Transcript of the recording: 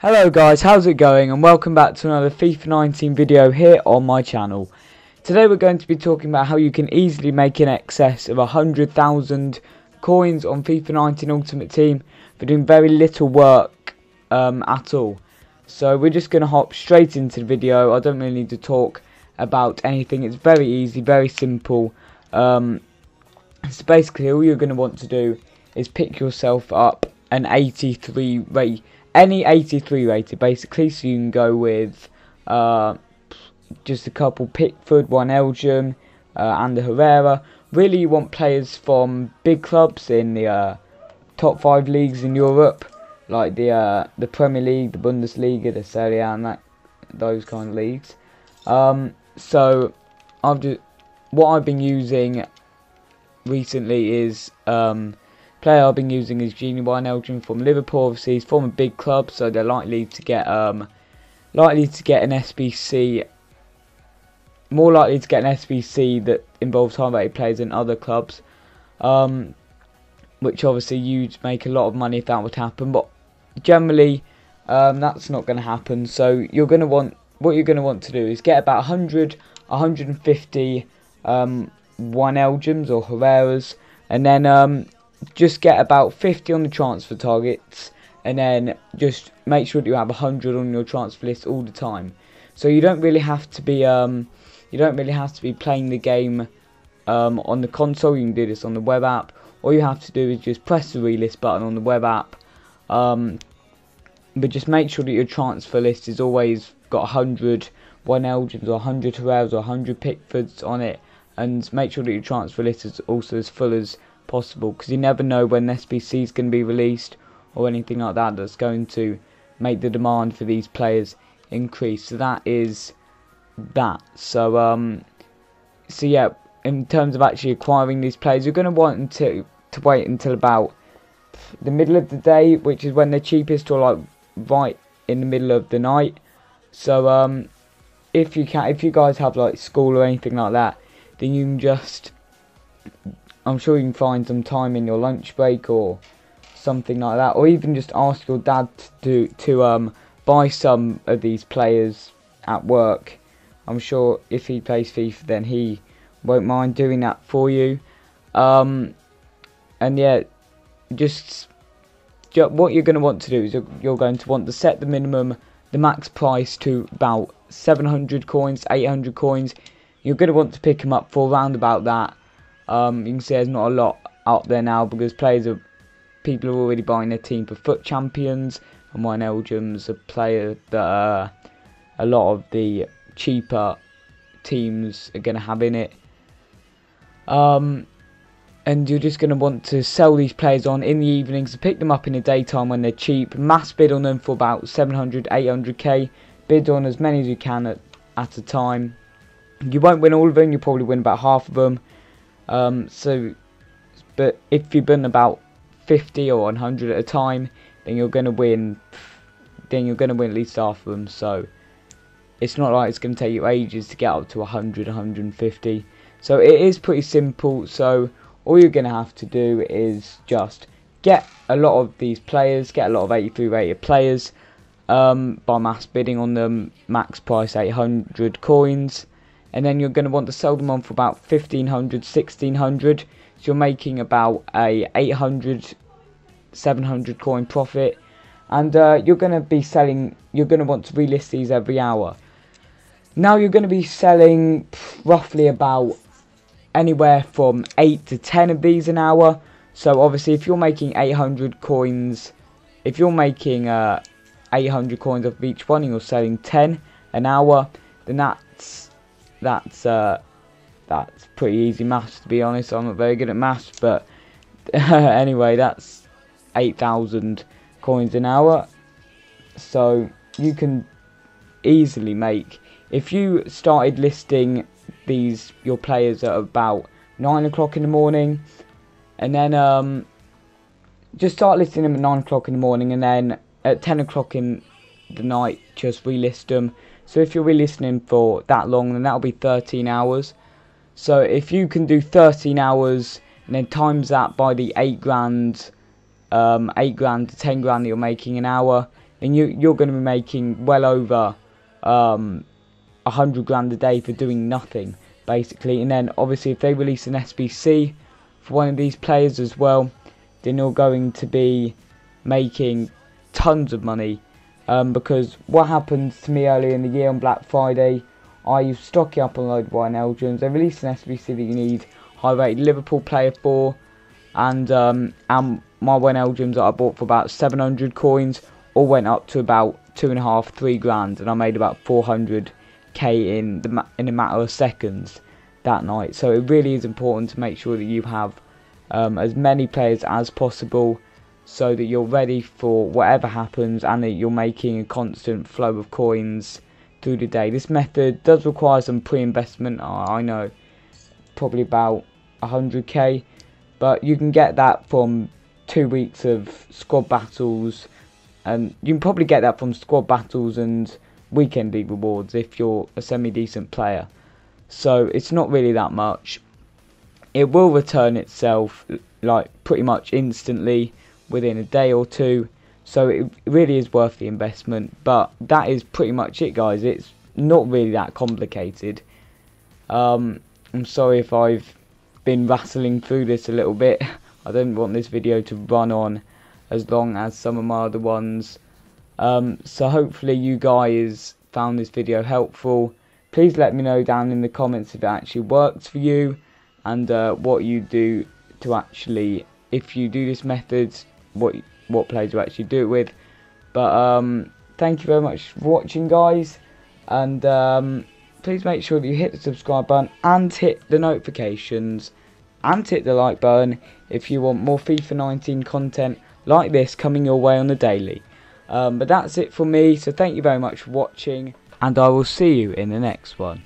Hello guys, how's it going, and welcome back to another FIFA 19 video here on my channel. Today we're going to be talking about how you can easily make in excess of 100,000 coins on FIFA 19 Ultimate Team for doing very little work at all. So we're just going to hop straight into the video. I don't really need to talk about anything. It's very easy, very simple. So basically all you're going to want to do is pick yourself up an 83 rate. Any 83 rated basically, so you can go with just a couple Pickford, one Elgin, and a Herrera. Really, you want players from big clubs in the top 5 leagues in Europe, like the Premier League, the Bundesliga, the Serie A, and those kind of leagues. So what I've been using recently is player I've been using is Elgin from Liverpool. Obviously, he's from a big club, so they're likely to get an SBC. More likely to get an SBC that involves high-rated players than other clubs, which obviously you'd make a lot of money if that would happen. But generally, that's not going to happen. So what you're going to want to do is get about 100, 150 one Elgins or Herreras, and then just get about 50 on the transfer targets, and then just make sure that you have 100 on your transfer list all the time. So you don't really have to be playing the game on the console. You can do this on the web app. All you have to do is just press the relist button on the web app, but just make sure that your transfer list is always got 100 one Elgins or 100 Herreras or 100 Pickfords on it, and make sure that your transfer list is also as full as possible, because you never know when SBC is going to be released or anything like that that's going to make the demand for these players increase. So that is that. So yeah, in terms of actually acquiring these players, you're going to want to wait until about the middle of the day, which is when they're cheapest, or like right in the middle of the night. So if you guys have like school or anything like that, then you can just, I'm sure you can find some time in your lunch break or something like that, or even just ask your dad to buy some of these players at work. I'm sure if he plays FIFA, then he won't mind doing that for you. And yeah, just what you're going to want to do is you're going to want to set the max price to about 700 coins, 800 coins. You're going to want to pick them up for around about that. You can see there's not a lot out there now, because people are already buying their team for FUT champions, and one Elgin's a player that a lot of the cheaper teams are going to have in it. And you're just going to want to sell these players on in the evenings, to pick them up in the daytime when they're cheap. Mass bid on them for about 700, 800k. Bid on as many as you can at a time. You won't win all of them, you'll probably win about half of them. But if you win about 50 or 100 at a time, then you're going to win. At least half of them. So it's not like it's going to take you ages to get up to 100, 150. So it is pretty simple. So all you're going to have to do is just get a lot of these players, get a lot of 83 rated players, by mass bidding on them, max price 800 coins. And then you're going to want to sell them on for about 1500, 1600. So you're making about a 800, 700 coin profit. And you're going to want to relist these every hour. Now you're going to be selling roughly about anywhere from 8 to 10 of these an hour. So obviously if you're making 800 coins, if you're making 800 coins off each one, and you're selling 10 an hour, then that's pretty easy maths, to be honest. I'm not very good at maths, but anyway, that's 8,000 coins an hour. So you can easily make, if you started listing your players at about 9 o'clock in the morning, and then just start listing them at 9 o'clock in the morning, and then at 10 o'clock in the night just relist them. So if you're relisting for that long, then that'll be 13 hours. So if you can do 13 hours and then times that by the 8 grand to 10 grand that you're making an hour, then you're going to be making well over 100 grand a day for doing nothing, basically. And then obviously if they release an SBC for one of these players as well, then you're going to be making tons of money. Because what happened to me earlier in the year on Black Friday, I was stocking up on a load of Wine Elgins. They released an SBC that you need high rated Liverpool player for, and my Wine Elgins that I bought for about 700 coins all went up to about 2.5-3 grand, and I made about 400k in a matter of seconds that night. So it really is important to make sure that you have as many players as possible, so that you're ready for whatever happens and that you're making a constant flow of coins through the day. This method does require some pre-investment, I know, probably about 100k, but you can get that from 2 weeks of squad battles, and you can probably get that from squad battles and weekend league rewards if you're a semi-decent player. So it's not really that much. It will return itself like pretty much instantly within a day or two, so it really is worth the investment. But that is pretty much it, guys. It's not really that complicated. I'm sorry if I've been rattling through this a little bit. I don't want this video to run on as long as some of my other ones. So hopefully you guys found this video helpful. Please let me know down in the comments if it actually works for you, and what you do to actually, if you do this method, what players you actually do it with. But thank you very much for watching, guys, and please make sure that you hit the subscribe button and hit the notifications and hit the like button if you want more FIFA 19 content like this coming your way on the daily. But that's it for me, so thank you very much for watching, and I will see you in the next one.